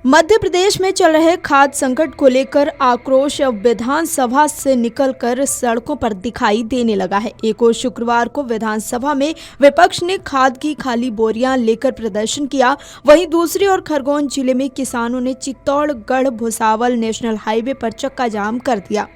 मध्य प्रदेश में चल रहे खाद्य संकट को लेकर आक्रोश अब विधानसभा से निकलकर सड़कों पर दिखाई देने लगा है। एक और शुक्रवार को विधानसभा में विपक्ष ने खाद की खाली बोरियां लेकर प्रदर्शन किया, वहीं दूसरी ओर खरगोन जिले में किसानों ने चित्तौड़गढ़ भुसावल नेशनल हाईवे पर चक्का जाम कर दिया।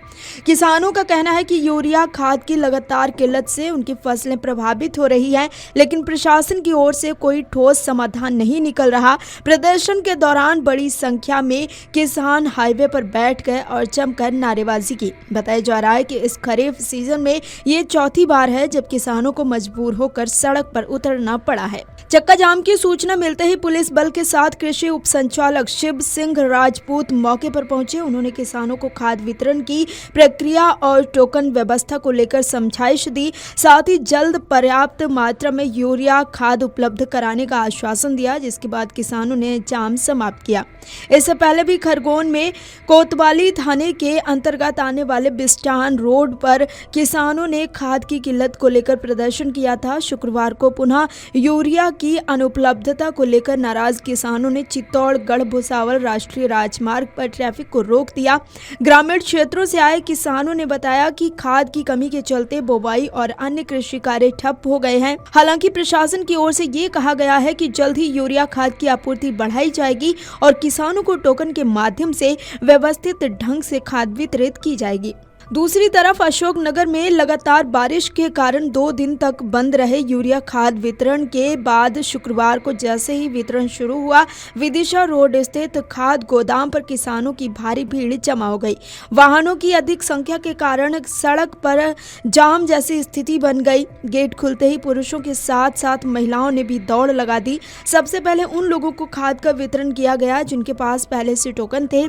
किसानों का कहना है कि यूरिया खाद की लगातार किल्लत से उनकी फसलें प्रभावित हो रही हैं, लेकिन प्रशासन की ओर से कोई ठोस समाधान नहीं निकल रहा। प्रदर्शन के दौरान बड़ी संख्या में किसान हाईवे पर बैठ गए और जमकर नारेबाजी की। बताया जा रहा है कि इस खरीफ सीजन में ये चौथी बार है जब किसानों को मजबूर होकर सड़क पर उतरना पड़ा है। चक्का जाम की सूचना मिलते ही पुलिस बल के साथ कृषि उप संचालक शिव सिंह राजपूत मौके पर पहुंचे। उन्होंने किसानों को खाद वितरण की प्रक्रिया और टोकन व्यवस्था को लेकर समझाइश दी, साथ ही जल्द पर्याप्त मात्रा में यूरिया खाद उपलब्ध कराने का आश्वासन दिया, जिसके बाद किसानों ने जाम समाप्त किया। इससे पहले भी खरगोन में कोतवाली थाने के अंतर्गत आने वाले बिस्टान रोड पर किसानों ने खाद की किल्लत को लेकर प्रदर्शन किया था। शुक्रवार को पुनः यूरिया की अनुपलब्धता को लेकर नाराज किसानों ने चित्तौड़गढ़ भुसावल राष्ट्रीय राजमार्ग पर ट्रैफिक को रोक दिया। ग्रामीण क्षेत्रों से आए किसानों ने बताया कि खाद की कमी के चलते बुवाई और अन्य कृषि कार्य ठप हो गए हैं। हालांकि प्रशासन की ओर से ये कहा गया है कि जल्द ही यूरिया खाद की आपूर्ति बढ़ाई जाएगी और किसानों को टोकन के माध्यम से व्यवस्थित ढंग से खाद वितरित की जाएगी। दूसरी तरफ अशोकनगर में लगातार बारिश के कारण 2 दिन तक बंद रहे यूरिया खाद वितरण के बाद शुक्रवार को जैसे ही वितरण शुरू हुआ, विदिशा रोड स्थित खाद गोदाम पर किसानों की भारी भीड़ जमा हो गई। वाहनों की अधिक संख्या के कारण सड़क पर जाम जैसी स्थिति बन गई। गेट खुलते ही पुरुषों के साथ साथ महिलाओं ने भी दौड़ लगा दी। सबसे पहले उन लोगों को खाद का वितरण किया गया जिनके पास पहले से टोकन थे।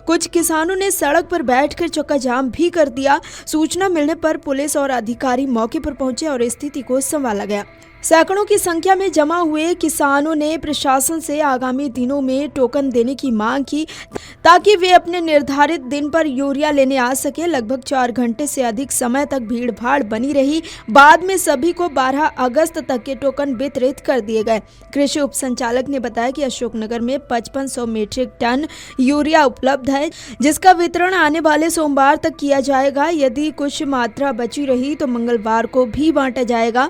कुछ किसानों ने सड़क पर बैठकर चक्का जाम भी कर दिया। सूचना मिलने पर पुलिस और अधिकारी मौके पर पहुंचे और स्थिति को संभाला गया। सैकड़ों की संख्या में जमा हुए किसानों ने प्रशासन से आगामी दिनों में टोकन देने की मांग की ताकि वे अपने निर्धारित दिन पर यूरिया लेने आ सके। लगभग 4 घंटे से अधिक समय तक भीड़ भाड़ बनी रही। बाद में सभी को 12 अगस्त तक के टोकन वितरित कर दिए गए। कृषि उप संचालक ने बताया कि अशोकनगर में 5500 मीट्रिक टन यूरिया उपलब्ध है, जिसका वितरण आने वाले सोमवार तक किया जाएगा। यदि कुछ मात्रा बची रही तो मंगलवार को भी बांटा जाएगा।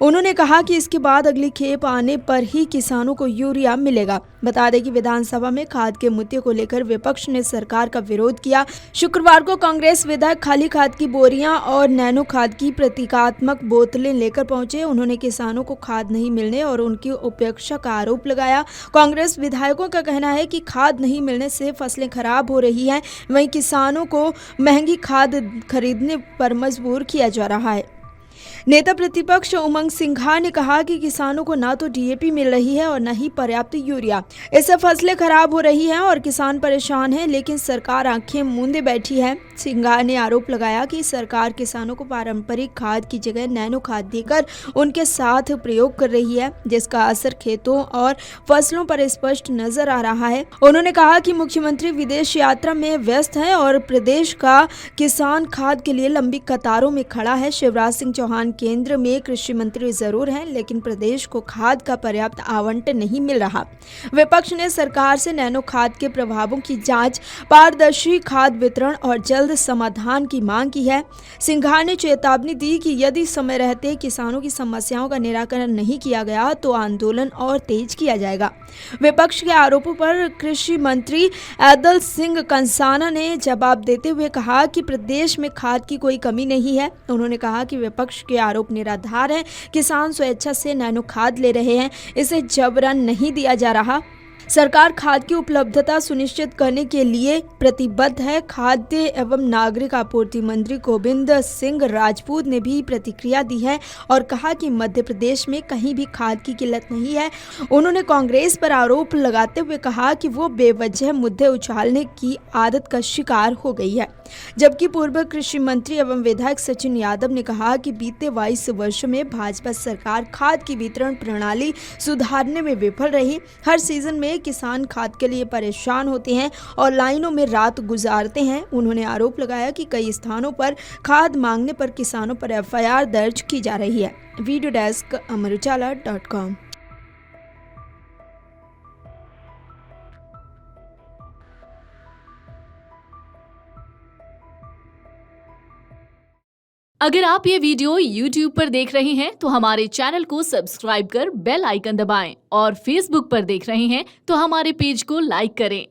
उन्होंने कहा कि इसके बाद अगली खेप आने पर ही किसानों को यूरिया मिलेगा। बता दें कि विधानसभा में खाद के मुद्दे को लेकर विपक्ष ने सरकार का विरोध किया। शुक्रवार को कांग्रेस विधायक खाली खाद की बोरियां और नैनो खाद की प्रतीकात्मक बोतलें लेकर पहुंचे। उन्होंने किसानों को खाद नहीं मिलने और उनकी उपेक्षा का आरोप लगाया। कांग्रेस विधायकों का कहना है कि खाद नहीं मिलने से फसलें खराब हो रही हैं, वहीं किसानों को महंगी खाद खरीदने पर मजबूर किया जा रहा है। नेता प्रतिपक्ष उमंग सिंघा ने कहा कि किसानों को ना तो डीएपी मिल रही है और न ही पर्याप्त यूरिया। इससे फसलें खराब हो रही हैं और किसान परेशान हैं, लेकिन सरकार आंखें मूंदे बैठी है। सिंघा ने आरोप लगाया कि सरकार किसानों को पारंपरिक खाद की जगह नैनो खाद देकर उनके साथ प्रयोग कर रही है, जिसका असर खेतों और फसलों पर स्पष्ट नजर आ रहा है। उन्होंने कहा कि मुख्यमंत्री विदेश यात्रा में व्यस्त हैं और प्रदेश का किसान खाद के लिए लंबी कतारों में खड़ा है। शिवराज सिंह चौहान केंद्र में कृषि मंत्री जरूर हैं, लेकिन प्रदेश को खाद का पर्याप्त आवंटन नहीं मिल रहा। विपक्ष ने सरकार से नैनो खाद के प्रभावों की जांच, पारदर्शी खाद वितरण और जल्द समाधान की मांग की है। सिंघा ने चेतावनी दी कि यदि समय रहते किसानों की समस्याओं का निराकरण नहीं किया गया तो आंदोलन और तेज किया जाएगा। विपक्ष के आरोपों पर कृषि मंत्री ऐदल सिंह कंसाना ने जवाब देते हुए कहा कि प्रदेश में खाद की कोई कमी नहीं है। उन्होंने कहा कि विपक्ष के आरोप निराधार है। किसान स्वेच्छा से नैनो खाद ले रहे हैं, इसे जबरन नहीं दिया जा रहा। सरकार खाद की उपलब्धता सुनिश्चित करने के लिए प्रतिबद्ध है। खाद्य एवं नागरिक आपूर्ति मंत्री गोविंद सिंह राजपूत ने भी प्रतिक्रिया दी है और कहा कि मध्य प्रदेश में कहीं भी खाद की किल्लत नहीं है। उन्होंने कांग्रेस पर आरोप लगाते हुए कहा कि वो बेवजह मुद्दे उछालने की आदत का शिकार हो गई है। जबकि पूर्व कृषि मंत्री एवं विधायक सचिन यादव ने कहा कि बीते 22 वर्षों में भाजपा सरकार खाद की वितरण प्रणाली सुधारने में विफल रही। हर सीजन में किसान खाद के लिए परेशान होते हैं और लाइनों में रात गुजारते हैं। उन्होंने आरोप लगाया कि कई स्थानों पर खाद मांगने पर किसानों पर एफआईआर दर्ज की जा रही है। Video desk Amar Ujala dot com. अगर आप ये वीडियो YouTube पर देख रहे हैं तो हमारे चैनल को सब्सक्राइब कर बेल आइकन दबाएं और Facebook पर देख रहे हैं तो हमारे पेज को लाइक करें।